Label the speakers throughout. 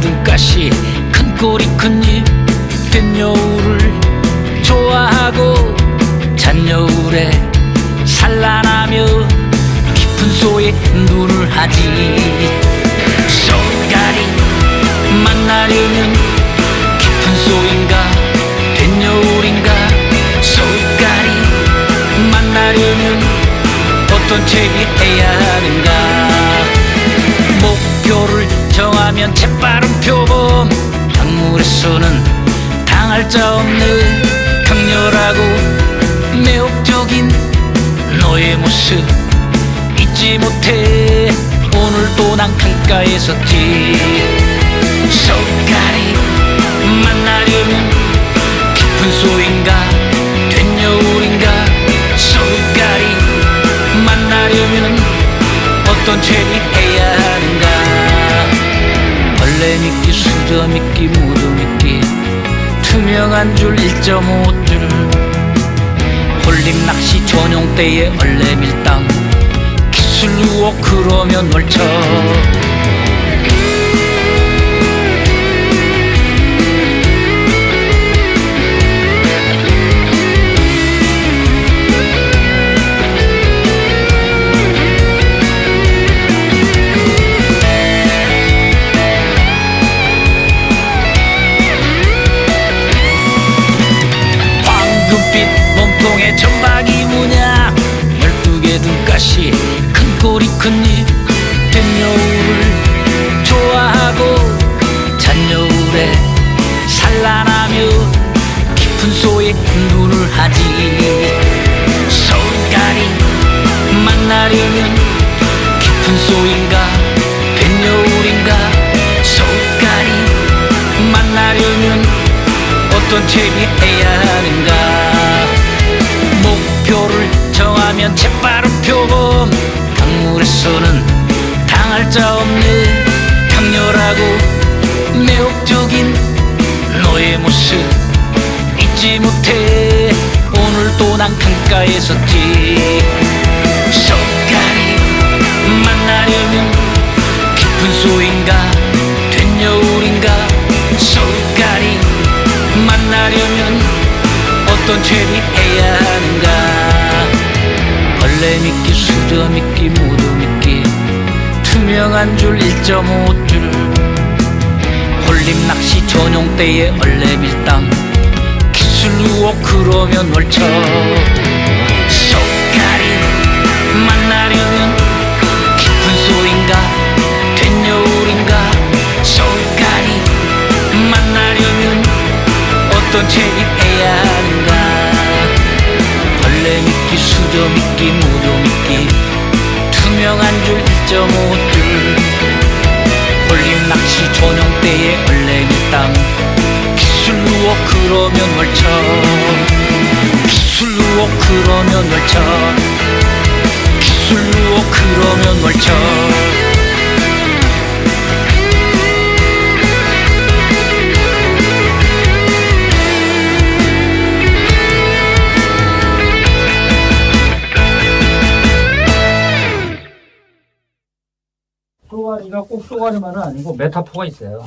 Speaker 1: 눈가시 큰 꼬리 큰 입 된 여우를 좋아하고 잔여울에 산란하며 깊은 소에 눈을 하지. 소가리 만나려면 깊은 소인가 된 여울인가. 소가리 만나려면 어떤 책이 해야 하는가. 목표를 정하면 재빠른 표범. 강물에서는 당할 자 없는 강렬하고 매혹적인 너의 모습 잊지 못해. 오늘도 난 강가에 섰지. 소가리 만나려면 깊은 소인가 된 여울인가. 소가리 만나려면 어떤 죄를 해야 하는가. 벌레 미끼 수저 미끼 모두 미끼 투명한 줄 1.5줄 홀림 낚시 전용대에 얼레 밀당 기술 루어 그러면 멀쳐. 몸통에 점박이 무냐 12개 눈가시 큰 꼬리 큰 입 된 여우를 좋아하고 잔여울에 산란하며 깊은 소에 눈을 하지. 소가리 만나려면 깊은 소인가 된 여울인가. 소가리 만나려면 어떤 책이 해야 하는가. 목표를 정하면 재빠른 표범. 강물에서는 당할 자 없는 강렬하고 매혹적인 너의 모습 잊지 못해. 오늘도 난 강가에 섰지. 소가리 만나려면 깊은 소인가 된 여울인가. 소가리 만나려면 어떤 죄를 해야 하는가. 벌레 미끼 수저 미끼 모두 미끼 투명한 줄 1.5줄 홀림 낚시 전용대에 얼레 밀당 기술 루어 그러면 멀쳐. 소가리 만나려면 깊은 소인가 된 여울인가. 소가리 만나려면 어떤 책이 해야 하는가. 벌레 미끼 수저 미끼 모두 미끼 투명한 줄 1.5줄 홀림 낚시 전용대에 얼레 밀당 기술 루어 그러면 멀쳐. 기술 루어 그러면 멀쳐. 기술 루어 그러면 멀쳐.
Speaker 2: 쏘가리가 꼭 쏘가리만은 아니고 메타포가 있어요.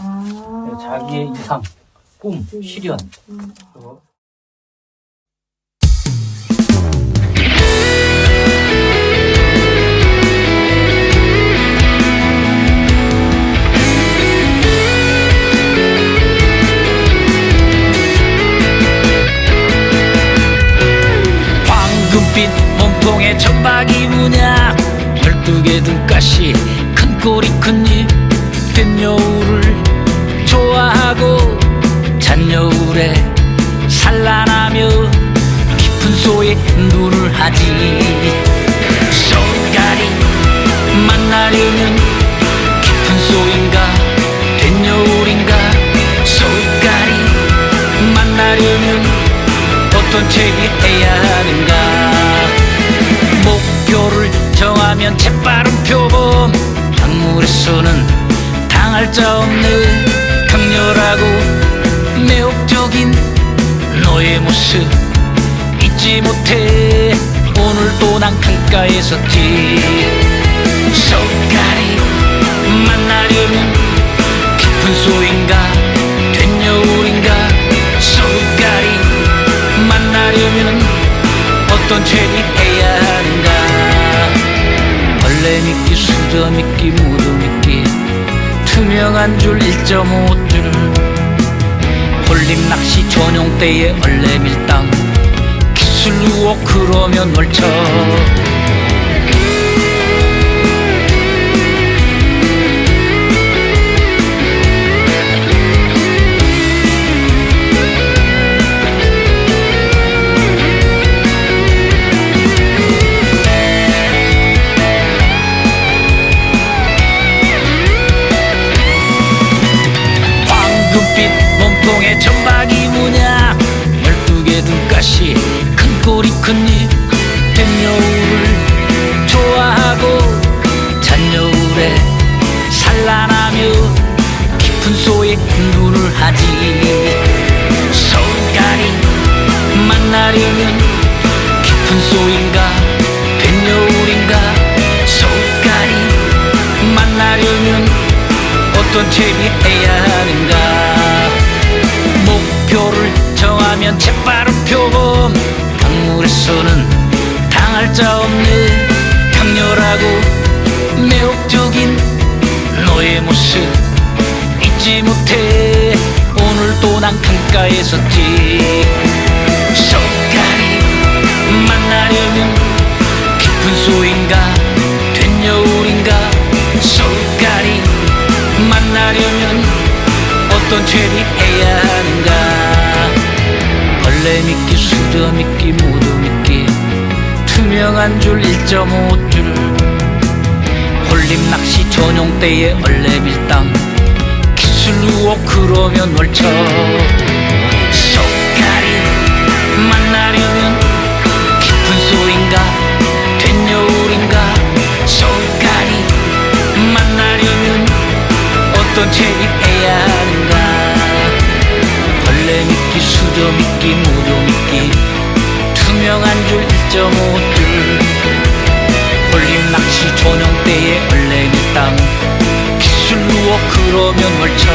Speaker 2: 자기의 이상, 꿈, 시련.
Speaker 1: 황금빛 몸통에 점박이 무냐 12개 눈가시 큰 꼬리 큰 입 된 여우를 좋아하고 잔여울에 산란하며 깊은 소에 눈을 하지. 소가리 만나려면 깊은 소인가 된 여울인가. 소가리 만나려면 어떤 책이 해야 하는가. 목표를 정하면 재빠른 표범. 강물에서는 당할 자 없는 강렬하고 매혹적인 너의 모습 잊지 못해. 오늘도 난 강가에 섰지. 소가리 만나려면 깊은 소인가 된 여울인가 서울까리 만나려면 어떤 죄를 해야 하는가. 벌레 미끼 수저 미끼 모두 미끼 투명한 줄 1.5줄 홀림 낚시 전용 때에 얼레 밀당 기술 유혹 그러면 멀쩡. 황금빛 몸통에 점박이 무냐 12개 눈가시 큰 꼬리 큰입된 여울을 좋아하고 잔 여울에 산란하며 깊은 소에 눈을 하지. 서울까리 만나려면 깊은 소인가 된 여울인가 서울까리 만나려면 어떤 채비해야 하는가. 목표를 정하면 재빠른 표범 강물에서는 당할 자 없는 강렬하고 매혹적인 너의 모습 잊지 못해. 오늘도 난 강가에 섰지. 서울까리 만나려면 깊은 소인가 된 여울인가 서울까리 만나려면 어떤 죄를 해야 하는가. 벌레 미끼 수저 미끼 모두 미끼 투명한 줄 1.5줄 홀림 낚시 전용 때에 얼레 밀당 기술 유혹 그러면 멀쩡. 서울까리 만나려면 깊은 소인가 된 여울인가 서울까리 만나려면 어떤 죄를 해야 하는가. 벌레 미끼 수저 미끼 모두 미끼 투명한 줄 1.5줄 홀림 낚시 전용 때에 얼레 밀당 기술 유혹 그러면 멀쩡.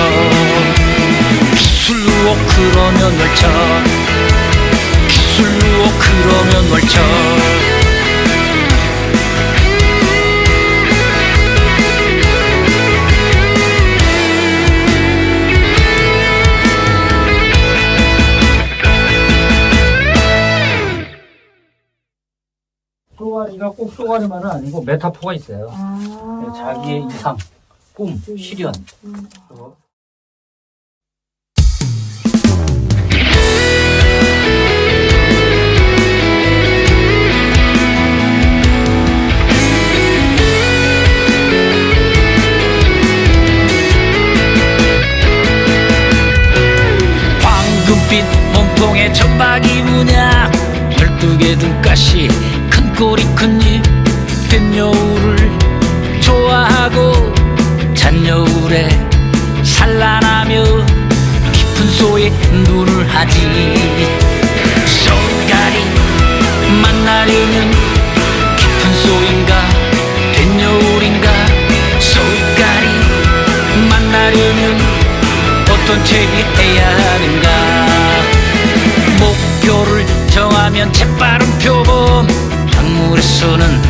Speaker 1: 기술 유혹 그러면 멀쩡. 기술 유혹 그러면 멀쩡.
Speaker 2: 쏘가리가 꼭 쏘가리만은 아니고 메타포가 있어요. 자기의 이상, 꿈, 시련.
Speaker 1: 황금빛 몸통에 점박이 무냐 12개 눈가시 큰 꼬리 큰입된 여울을 좋아하고 잔 여울에 산란하며 깊은 소에 눈을 하지. 서울까리 만나려면 깊은 소인가 된 여울인가 서울까리 만나려면 어떤 채비해야 하는가. 목표를 정하면 재빠른 표범 강물에서는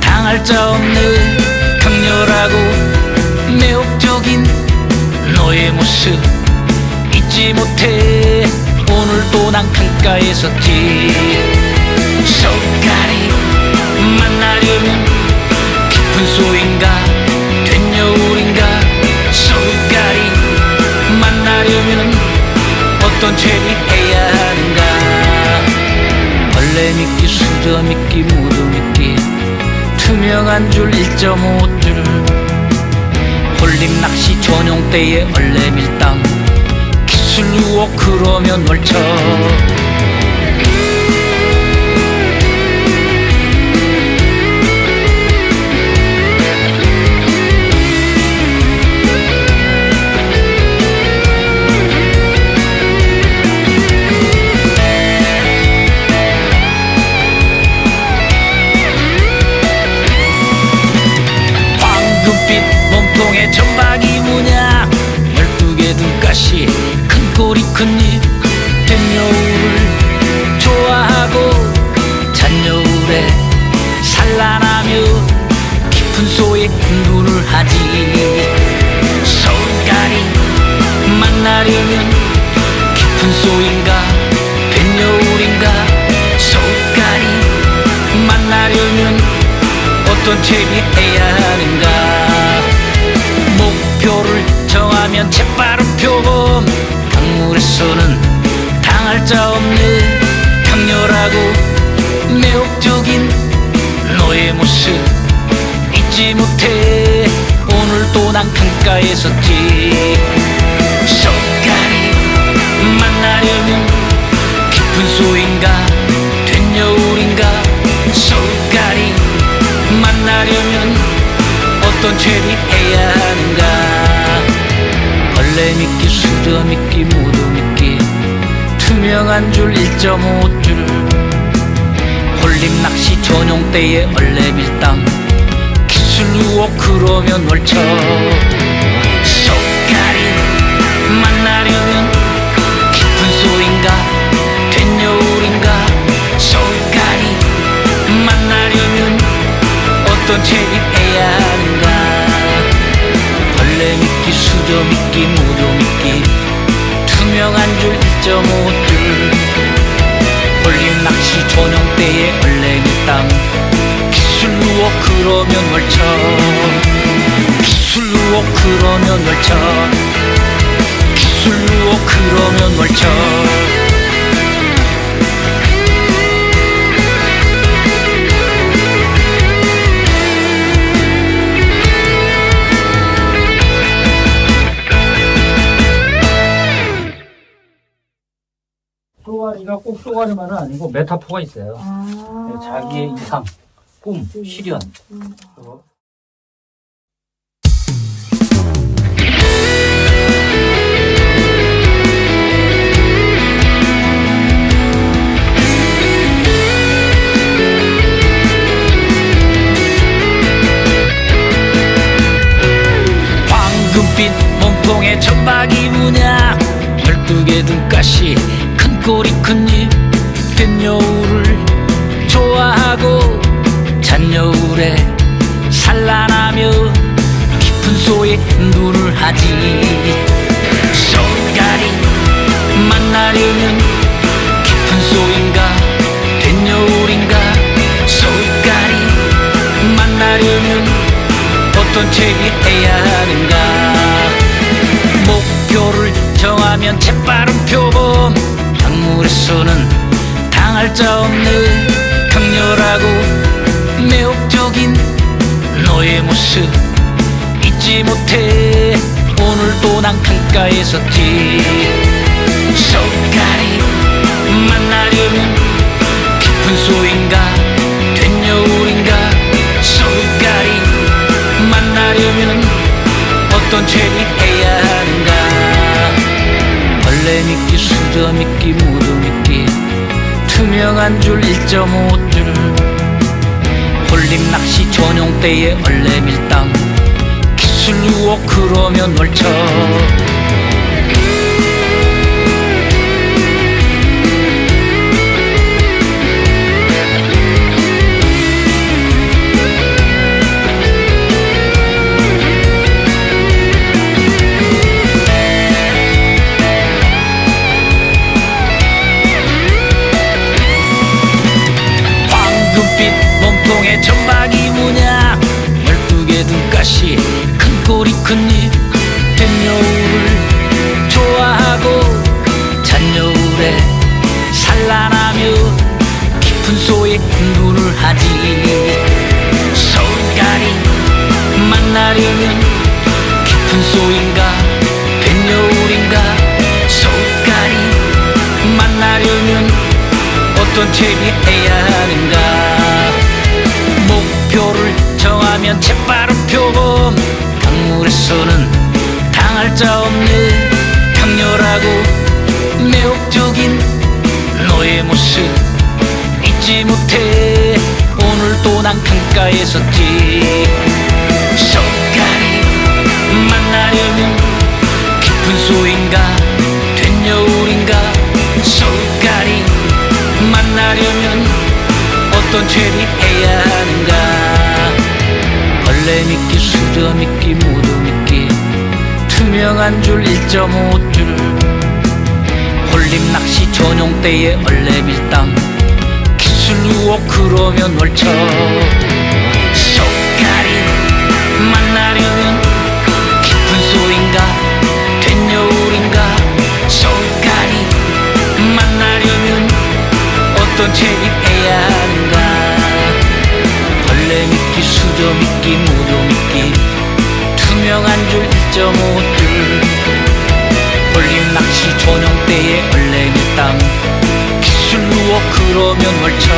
Speaker 1: 당할 자 없는 강렬하고 매혹적인 너의 모습 잊지 못해. 오늘도 난 강가에 섰지. 서울까리 만나려면 깊은 소인가 된 여울인가 서울까리 만나려면 어떤 죄를 해야 하는가. 벌레 미끼 수저 미끼 모두 미끼 투명한 줄 1.5줄 홀림 낚시 전용 때에 얼레 밀당 기술 유혹 그러면 멀쩡. 황금빛 몸통에 점박이 무냐 12개 깊은 소에 눈을 하지. 서울까리 만나려면 깊은 소인가 된 여울인가. 서울까리 만나려면 어떤 채비해야 하는가. 목표를 정하면 재빠른 표범. 강물에서는 당할 자 없는 강렬하고 매혹적인 너의 모습 잊지 못해. 오늘도 난 강가에 섰지. 서울까리 만나려면 깊은 소인가 된 여울인가. 서울까리 만나려면 어떤 채비해야 하는가. 벌레 미끼 수저 미끼 모두 미끼 투명한 줄 1.5줄 홀림 낚시 전용대에 얼레밀당 기술로 그러면 월척. 서울까리 만나려면 깊은 소인가 된 여울인가. 서울까리 만나려면 어떤 채비해야 하는가. 벌레 미끼 수저 미끼 모두 미끼 투명한 줄 1.5줄 홀림 낚시 전용대에 얼레밀당 기술로 그러면 월척. 기술로 그러면 월척. 기술로 그러면 월척.
Speaker 2: 쏘가리가 꼭 쏘가리만은 아니고 메타포가 있어요. 자기의 이상, 꿈, 실현.
Speaker 1: 황금빛 몸통에 천박이 문양 12개 눈가시 큰 꼬리 큰 입 된 여울을 좋아하고 잔 여울에 산란하며 깊은 소에 눈을 하지. 서울까리 만나려면 깊은 소인가 된 여울인가. 서울까리 만나려면 어떤 채비해야 하는가. 목표를 정하면 재빠른 표범. 강물에서는 당할 자 없는 강렬하고 매혹적인 너의 모습 잊지 못해. 오늘도 난 강가에 섰지. 서울까리 만나려면 깊은 소인가 된 여울인가. 서울까리 만나려면 어떤 채비해야 하는가. 벌레 미끼 수저 미끼 모두 미끼 투명한 줄 1.5줄 홀림 낚시 전용대에 얼레밀당 기술로 그러면 월척. 몸통에 천박이 문양 12개 눈가시 큰 꼬리 큰 입 된 여울을 좋아하고 잔 여울에 산란하며 깊은 소에 눈을 하지. 서울까리 만나려면 깊은 소인가 된 여울인가. 서울까리 만나려면 어떤 채비해야 하는가. 목표를 정하면 재빠른 표범. 강물에서는 당할 자 없는 강렬하고 매혹적인 너의 모습 잊지 못해. 오늘도 난 강가에 섰지. 서울까리 만나려면 깊은 소인가 된 여울인가. 서울까리 만나려면 어떤 채비해야 하는가. 벌레 미끼 수저 미끼 모두 미끼 투명한 줄 1.5줄 홀림 낚시 전용대에 얼레밀당 기술 우억 그러면 월척 속가리 만나려면 깊은 소인가 된여울인가 속가리 만나려면 어떤 채입해야 하는가 벌레 미끼 수저 미끼 모두 미끼 투명한 줄 1.5줄 홀림 낚시 전용대에 얼레밀당 기술 우억 그러면 월척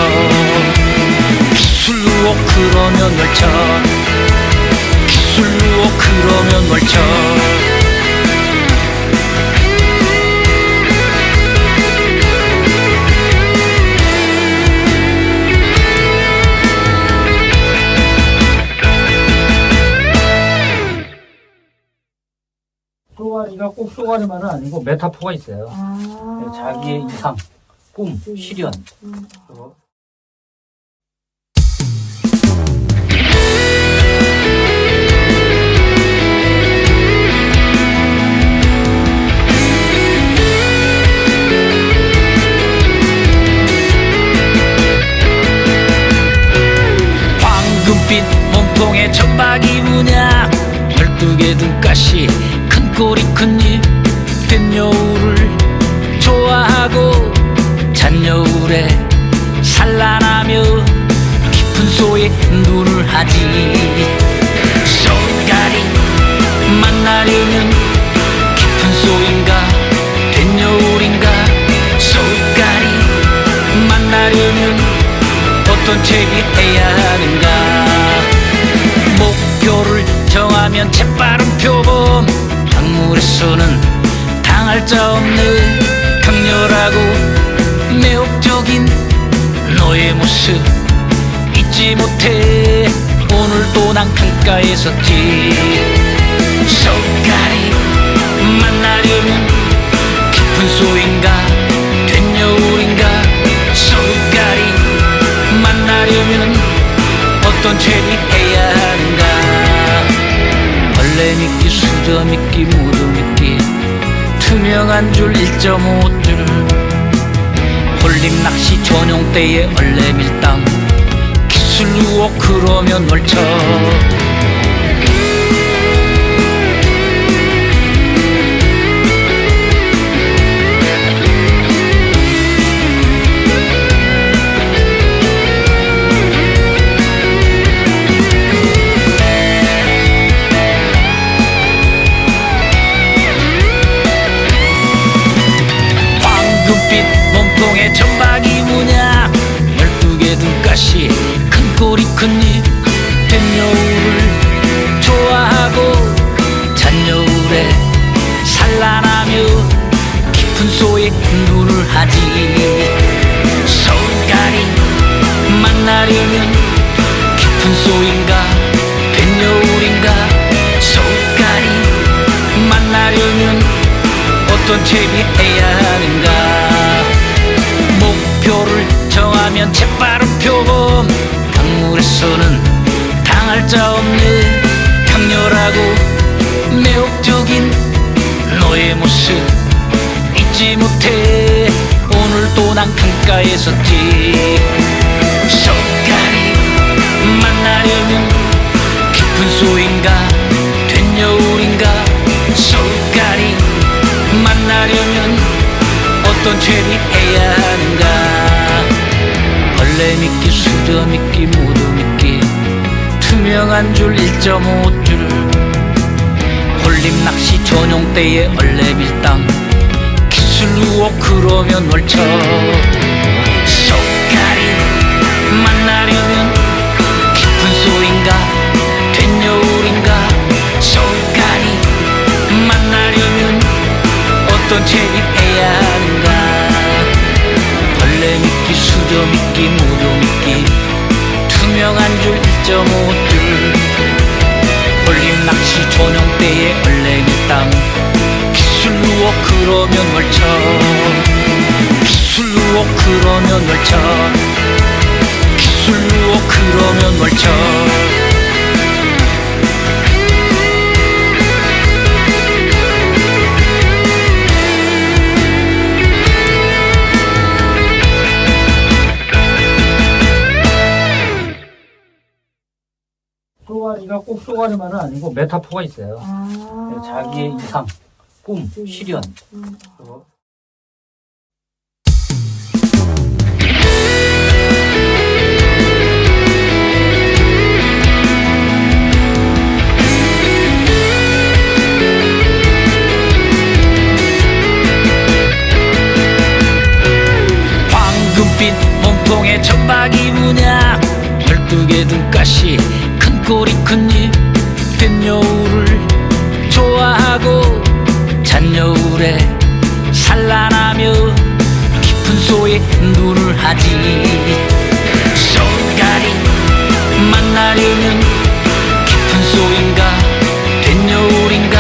Speaker 1: 기술 우억 그러면 월척 기술 우억 그러면 월척
Speaker 2: 쏘가리가 꼭 쏘가리만은 아니고 메타포가 있어요. 자기의 이상, 꿈, 시련.
Speaker 1: 황금빛 몸통에 천박이 문양 12개 등가시 큰 꼬리 큰입 된여울을 좋아하고 잔여울에 산란하며 깊은 소에 눈을 하지 쏘가리 만나려면 깊은 소인가 된여울인가 쏘가리 만나려면 어떤 채비해야 하는가 목표를 정하면 재빠른 표범 강물에서는 당할 자 없는 강렬하고 매혹적인 너의 모습 잊지 못해 오늘도 난 강가에 섰지 쏘가리 만나려면 깊은 소인가 된여울인가 쏘가리 만나려면 어떤 채비해야 하는가 벌레 미끼 수저 미끼 모두 미끼 투명한 줄 1.5줄 홀림 낚시 전용대에 얼레밀당 기술 우억 그러면 월척 황금빛 몸통에 천박이 문양 12개 등가시 큰 꼬리 큰입 된여울을 좋아하고 잔여울에 산란하며 깊은 소에 눈을 하지 쏘가리 만나려면 깊은 소인가 된여울인가 쏘가리 만나려면 어떤 채비해야 하는가 목표를 정하면 재빠른 표범 강물에서는 당할 자 없는 강렬하고 매혹적인 너의 모습 잊지 못해 오늘도 난 강가에 섰지 쏘가리 만나려면 깊은 소인가 된여울인가 쏘가리 만나려면 어떤 채비해야 하는가 벌레 미끼 수저 미끼 모두 미끼 투명한 줄 1.5줄 홀림 낚시 전용대에 얼레밀당 기술 우억 그러면 월척 쏘가리 만나려면 깊은 소인가 된여울인가 쏘가리 만나려면 어떤 채비해야 하는가 벌레 미끼 수저 미끼 모두 미끼 투명한 줄 1.5줄 홀림 낚시 전용대에 얼레밀당 기술 우억 그러면 월척 기술 우억 그러면 월척 기술 우억 그러면 월척
Speaker 2: 쏘가리가 꼭 쏘가리만은 아니고 메타포가 있어요. 자기의 이상, 꿈, 시련.
Speaker 1: 황금빛 몸통에 천박이 문양 12개 등가시 큰 꼬리 큰입된 여우를 좋아하고 잔여울에 산란하며 깊은 소에 눈을 하지. 쏘가리 만나려면 깊은 소인가 된 여울인가.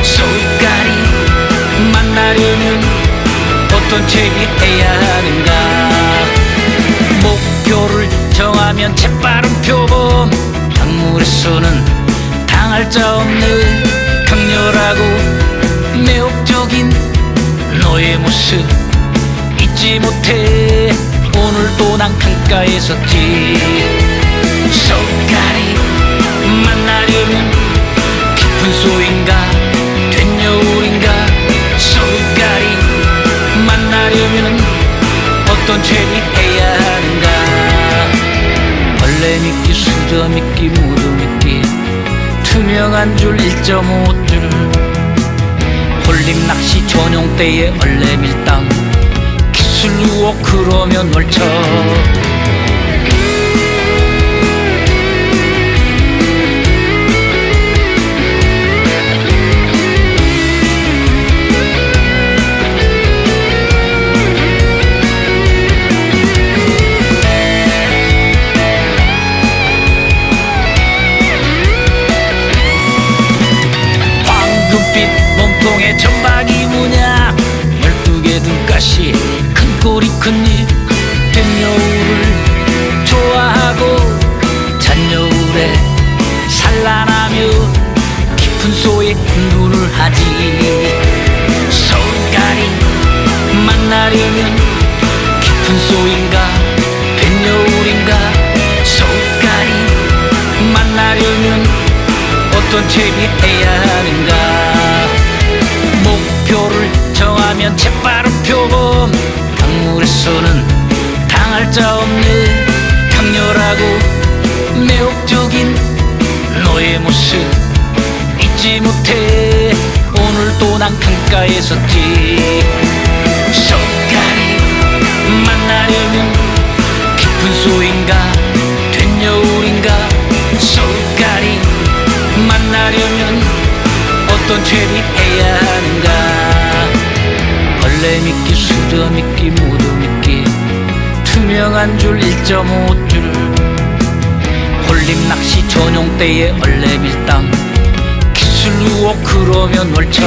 Speaker 1: 쏘가리 만나려면 어떤 책이 해야 하는가. 목표를 정하면 재빠른 표범 강물에서는 당할 자 없는 강렬하고 매혹적인 너의 모습 잊지 못해. 오늘도 난 강가에 섰지. 쏘가리 만나려면 깊은 소인가 된 여울인가. 쏘가리 만나려면 어떤 죄를 해야 하는가. 벌레 미끼 수저 미끼 모두 미끼 투명한 줄 1.5줄 홀림 낚시 전용 때에 얼레 밀당 기술 유혹 그러면 멀쳐. 몸통에 천박이 문양 12개 등가시 큰 꼬리 큰입된 여우를 좋아하고 잔여울에 산란하며 깊은 소에 눈을 하지. 쏘가리 만나려면 깊은 소인가 된 여울인가. 쏘가리 만나려면 어떤 책이 해야 하는가. 목표를 정하면 재빠른 표범 강물에서는 당할 자 없는 강렬하고 매혹적인 너의 모습 잊지 못해. 오늘도 난 강가에 섰지. 쏘가리 만나려면 깊은 소인가 된 여울인가. 쏘가리 만나려면 어떤 죄를 해야 하는가. 벌레 미끼 수저 미끼 모두 미끼 투명한 줄 1.5줄 홀림 낚시 전용 때에 얼레 밀당 기술 유혹 그러면 멀쳐.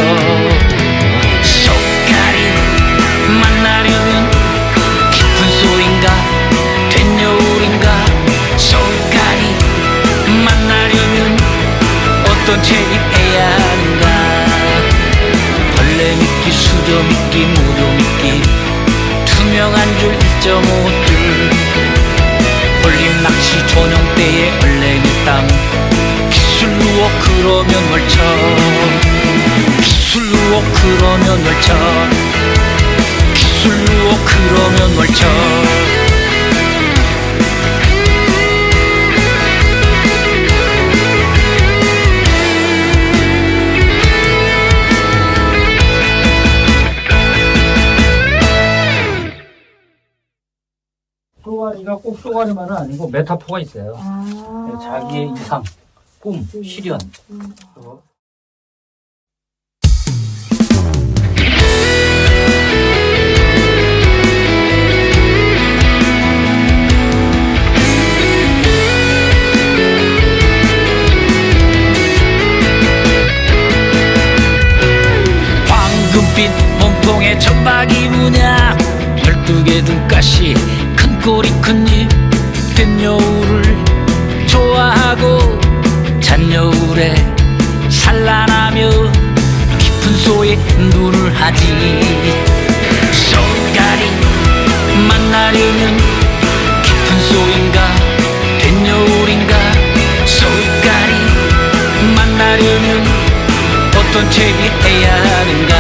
Speaker 1: 쏘가리 만나려면 깊은 소인가 된 여울인가. 쏘가리 만나려면 어떤 책이 해야 하는가. 벌레 미끼 수저 미끼 모두 미끼 투명한 줄 1.5줄 홀림 낚시 전용 때에 얼레 밀당 기술 유혹 그러면 멀쳐. 기술 유혹 그러면 멀쳐. 기술 유혹 그러면 멀쳐.
Speaker 2: 쏘가리가 꼭 쏘가리만은 아니고 메타포가 있어요. 자기의 이상, 꿈, 시련.
Speaker 1: 황금빛 몸통에 천박이 문양 12개 등가시 큰 꼬리 큰입된 여우를 좋아하고 잔여울에 산란하며 깊은 소에 눈을 하지. 쏘가리 만나려면 깊은 소인가 된 여울인가. 쏘가리 어떤 채비해야 하는가.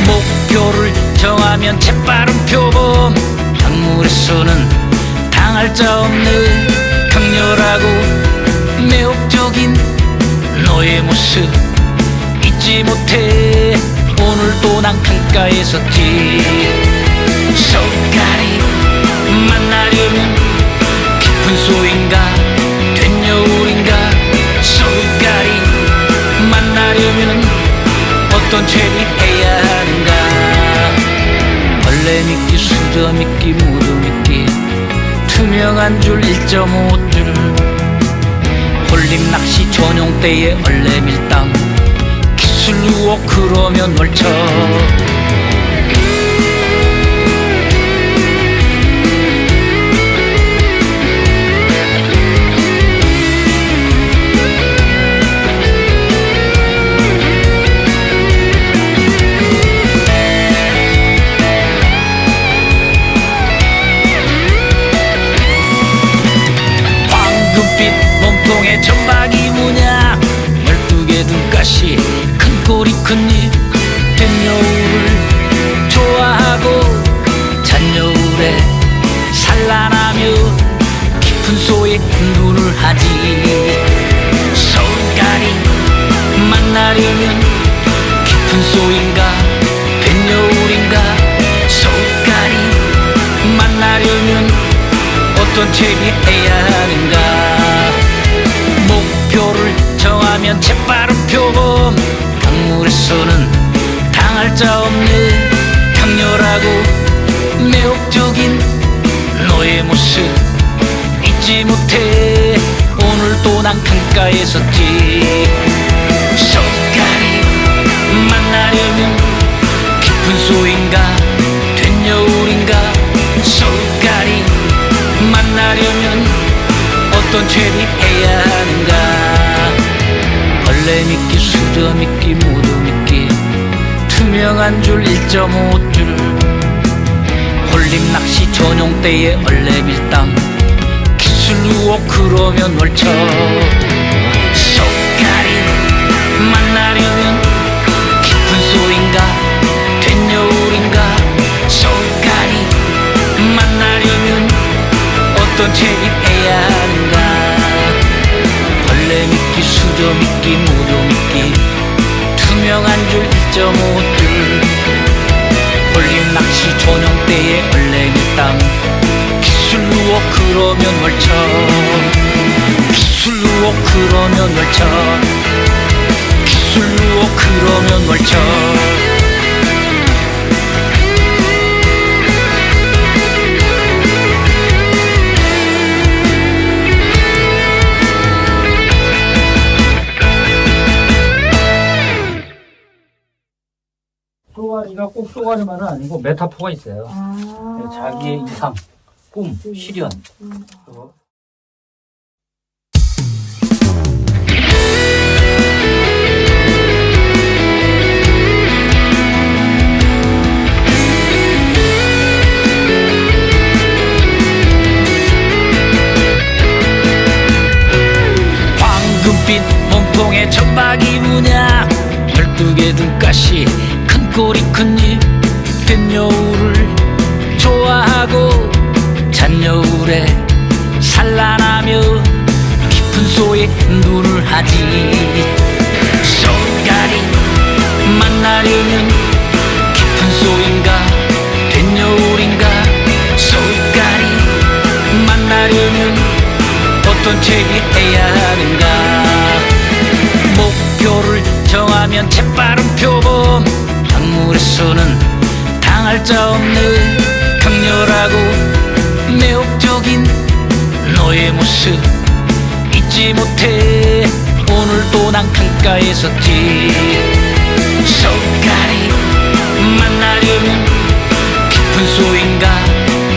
Speaker 1: 목표를 정하면 재빠른 표범, 강물에서는 당할 자 없는 강렬하고 매혹적인 너의 모습 잊지 못해. 오늘도 난 강가에 섰지. 석가리 만나려면 깊은 소인가 된 여울인가. 석가리 만나려면 어떤 죄를 해야 하는가. 벌레 미끼, 수저 미끼, 모두 미끼, 투명한 줄 1.5줄, 홀림 낚시 전용 때에 얼레 밀당, 기술 유혹 그러면 멀쳐. 황금빛 몸통에 점박이 무냐, 12개 눈가시, 큰 꼬리 큰 입, 된 여울을 좋아하고 잔 여울에 산란하며 깊은 소에 눈을 하지. 석가리 만나려면 깊은 소인가 된 여울인가. 석가리 만나려면 어떤 채비해야 하는가. 목표를 정하면 재빠른 표범, 강물에서는 당할 자 없는 강렬하고 매혹적인 너의 모습 잊지 못해. 오늘도 난 강가에 섰지. 석가리 만나려면 깊은 소인가 된 여울인가. 석가리 만나려면 어떤 죄를 해야 하는가. 벌레 미끼, 수저 미끼, 모두 미끼, 투명한 줄 1.5줄, 홀림 낚시 전용 때에 얼레 밀당, 기술 유혹 그러면 멀쳐. 석가리 만나려면 깊은 소인가 된 여울인가. 석가리 만나려면 어떤 죄를 해야 하는가. 벌레 미끼, 수저 미끼, 모두 미끼, 투명한 줄 1.5줄, 홀림 낚시 전용 때에 얼레 밀당, 기술 유혹 그러면 멀쳐. 기술 유혹 그러면 멀쳐. 기술 유혹 그러면 멀쳐.
Speaker 2: 쏘가리가 꼭 쏘가리만은 아니고 메타포가 있어요. 자기의 이상, 꿈, 시련.
Speaker 1: 황금빛 몸통에 점박이 무냐, 12개 눈가시, 큰 꼬리 큰 입, 된 여울을 좋아하고 잔 여울에 산란하며 깊은 소에 눈을 하지. 석가리 만나려면 깊은 소인가 된 여울인가. 석가리 만나려면 어떤 채비해야 하는가. 목표를 정하면 재빠른 표범, 강물에서는 당할 자 없는 강렬하고 매혹적인 너의 모습 잊지 못해. 오늘도 난 강가에 섰지. 석가리 만나려면 깊은 소인가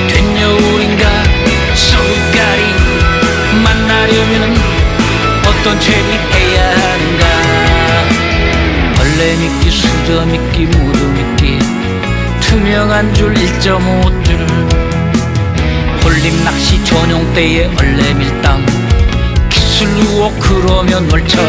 Speaker 1: 된 여울인가. 석가리 만나려면 어떤 죄를 해야 하는가. 벌레 미끼, 수저 미끼, 모두 미끼, 투명한 줄 1.5줄, 홀림 낚시 전용 때에 얼레 밀당, 기술 유혹 그러면 멀쳐.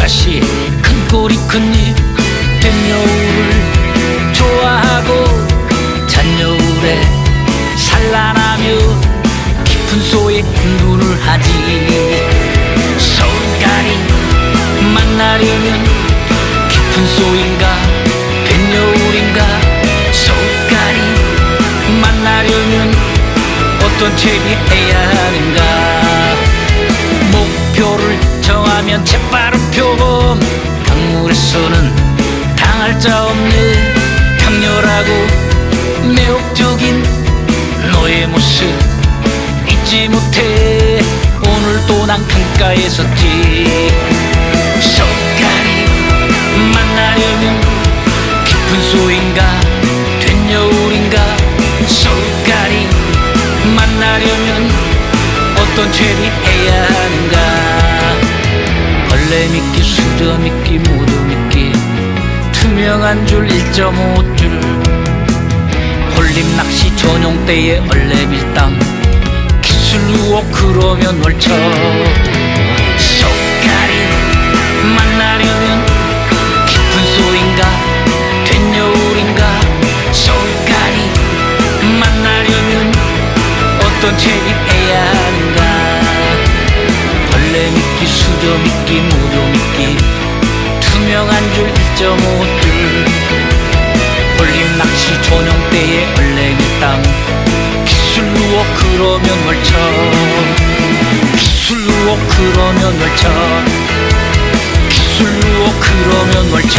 Speaker 1: 가시 큰 꼬리 큰잎된 여우를 좋아하고 잔여울에 산란하며 깊은 소에 눈을 하지. 서울까리 만나려면 깊은 소인가 된 여울인가. 서울까리 만나려면 어떤 채비해야 하는가. 목표를 정하면 재빠른 표범. 강물에서는 당할 자 없는 강렬하고 매혹적인 너의 모습 잊지 못해. 오늘도 난 강가에 섰지. 서울까리 만나려면 깊은 소인가 된 여울인가. 서울까리 만나려면 어떤 채비해야 하는가. 벌레 미끼 수저 미끼 모두 미끼 투명한 줄 1.5줄 홀림 낚시 전용대에 얼레밀당 기술루옥 그러면 월척. 서울까리 만나려면 깊은 소인가 된 여울인가. 서울까리 만나려면 어떤 채비해야 하는가. 벌레 미끼 수저 미끼 모두 미끼 투명한 줄 1.5줄 홀림 낚시 전용대에 얼레밀당 기술루옥 그러면 월척. 기술루옥 그러면 월척. 기술루옥 그러면 월척.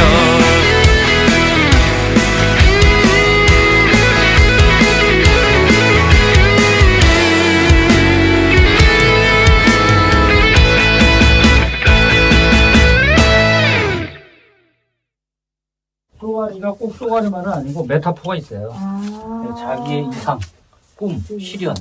Speaker 2: 쏘가리가 꼭 쏘가리만은 아니고 메타포가 있어요. 자기의 이상, 꿈, 시련.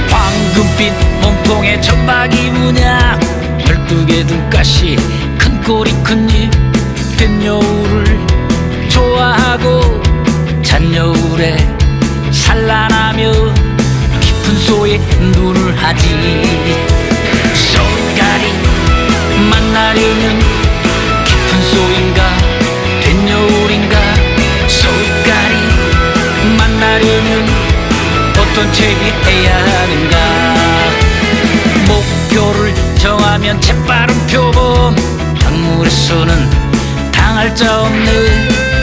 Speaker 1: 황금빛 몸통에 천박이 문양 12개 눈가시 큰 꼬리 큰잎된 여우를 좋아하고 잔여울에 산란하며 깊은 소에 눈을 하지. 서울까리 만나려면 깊은 소인가 된 여울인가. 서울까리 만나려면 어떤 채비해야 하는가. 목표를 정하면 재빠른 표범. 강물에서는 당할 자 없는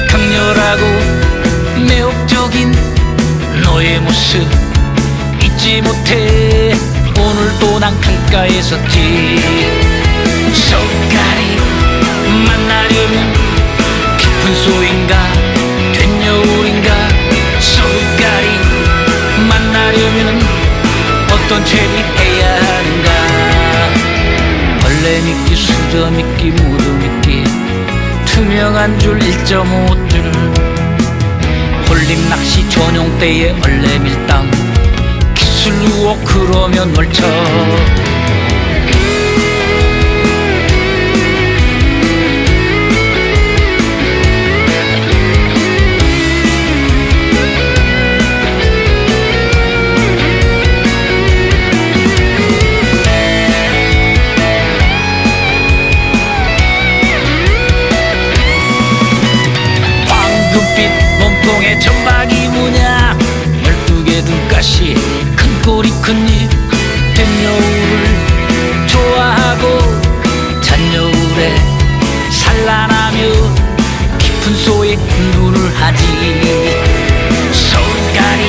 Speaker 1: 강렬하고 매혹적인 너의 모습 잊지 못해. 오늘도 난 강가에 섰지. 서울까리 만나려면 깊은 소인가 된 여울인가. 서울까리 만나려면 어떤 채비해야 하는가. 벌레 미끼 수저 미끼 모두 미끼 투명한 줄 1.5줄 홀림 낚시 전용대에 얼레밀당 기술루옥 그러면 월척. 몸통에 천박이 문양 12개 눈가시 큰 꼬리 큰잎된 여우를 좋아하고 잔여울에 산란하며 깊은 소에 눈을 하지. 서울까리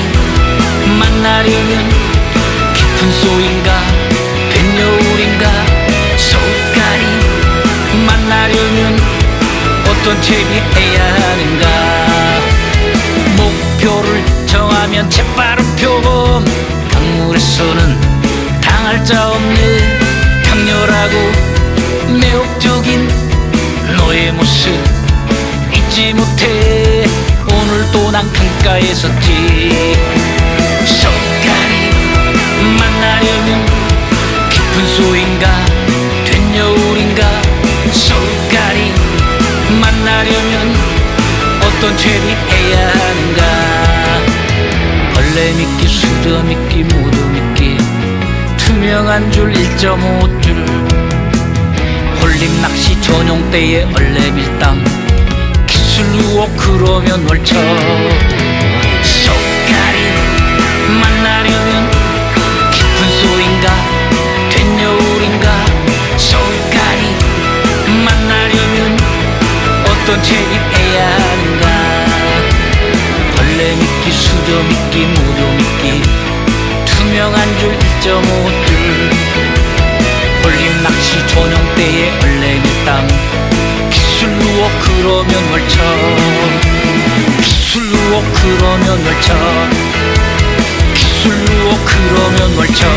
Speaker 1: 만나려면 깊은 소인가 된 여울인가. 서울까리 만나려면 어떤 채비해야 하는가. 목표를 정하면 재빠른 표범. 강물에서는 당할 자 없는 강렬하고 매혹적인 너의 모습 잊지 못해. 오늘도 난 강가에 섰지. 서울까리 만나려면 깊은 소인가 풋소인가 된 여울인가 서울까리 만나려면 어떤 죄를 해야 하는가. 벌레 미끼 수저 미끼 모두 미끼 투명한 줄 1.5줄 홀림 낚시 전용 때에 얼레밀당 기술 유혹 그러면 월척 서울까리 만나려면 깊은 소인가 된 여울인가 서울까리 만나려면 어떤 책임 해야 하는가. 벌레 미끼 수저 미끼 모두 미끼 투명한 줄 1.5줄 홀림 낚시 전용 때에 얼레밀당 기술 유혹 그러면 월척 기술 유혹 그러면 월척 기술 유혹 그러면 월척.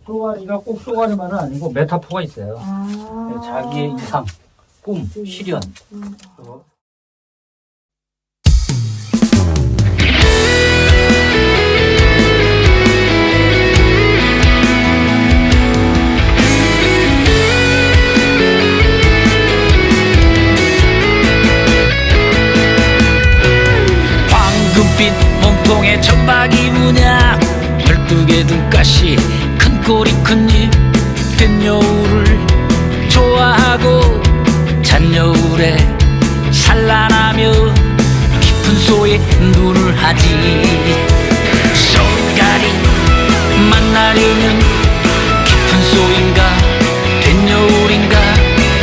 Speaker 2: 쏘가리가 꼭 쏘가리만은 아니고 메타포가 있어요. 자기의 이상, 꿈, 시련.
Speaker 1: 황금빛 몸통에 천박이 문양 12개 눈가시 큰 꼬리 큰입 된 여울을 좋아하고 잔 여울에 산란하며 깊은 소에 눈을 하지. 서울까리 만나려면 깊은 소인가 된 여울인가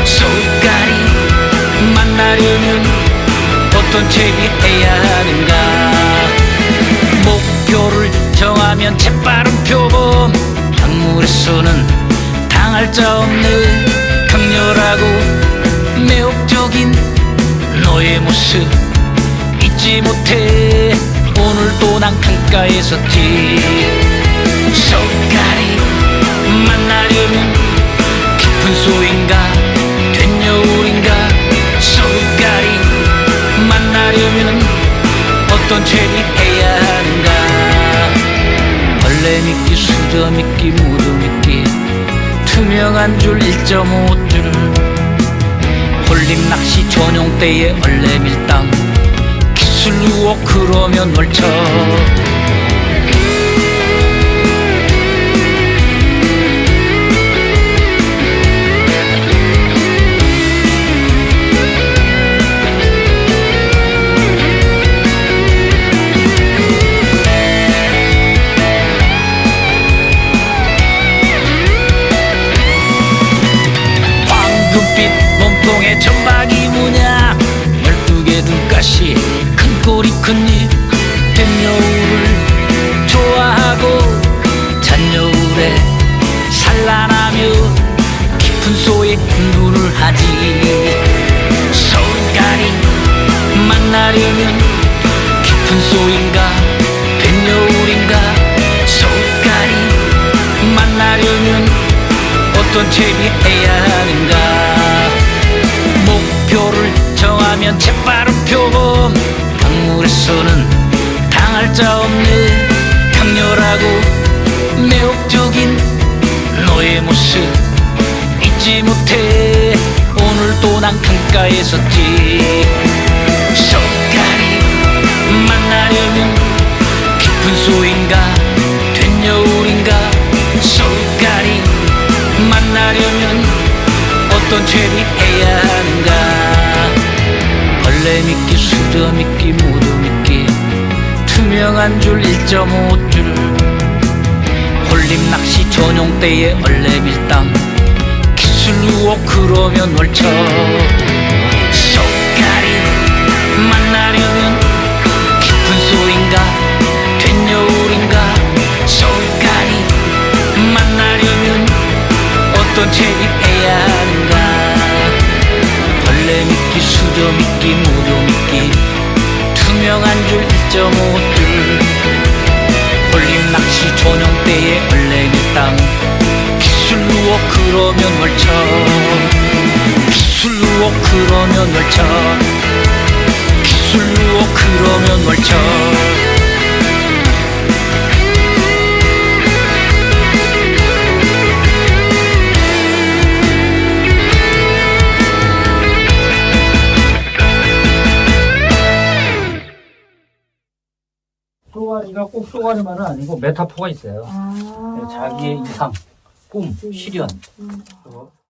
Speaker 1: 서울까리 만나려면 어떤 책이 해야 하는가. 목표를 정하면 재빠른 표범 강물에서는 당할 자 없는 강렬하고 매혹적인 너의 모습 잊지 못해 오늘도 난 강가에 섰지. 서울까리 만나려면 깊은 소인가 된 여울인가 서울까리 만나려면 어떤 죄를 해야 하는가. 벌레 미끼 수저 미끼 모두 미끼 투명한 줄 1.5줄 홀림 낚시 전용 때에 얼레밀당 기술 유혹 그러면 월척 몸통에 천박이 문양 12개 눈가시 큰 꼬리 큰입 된 여울을 좋아하고 잔 여울에 산란하며 깊은 소에 눈을 하지. 서울까리 만나려면 깊은 소인가 된 여울인가 서울까리 만나려면 어떤 책이 해야 하는가. 목표를 정하면 재빠른 표범 강물에서는 당할 자 없는 강렬하고 매혹적인 너의 모습 잊지 못해 오늘도 난 강가에 섰지. 서울까리 만나려면 깊은 소인가 된 여울인가 서울까리 만나려면 어떤 죄를 해야 하는가. 벌레 미끼 수저 미끼 모두 미끼 투명한 줄 1.5줄 홀림 낚시 전용 때에 얼레밀당 기술 유혹 그러면 월척 서울까리 만나려면 깊은 소인가 된 여울인가 서울까리 만나려면 어떤 책이 해야 하는가. 벌레 미끼 수저 미끼 모두 미끼 투명한 줄 1.5줄 홀림 낚시 전용 때에 얼레밀당 기술 유혹 그러면 월척 기술로 그러면 월척 기술로 그러면 월척
Speaker 2: 쏘가리가 꼭 쏘가리만은 아니고 메타포가 있어요. 자기의 이상, 꿈, 시련.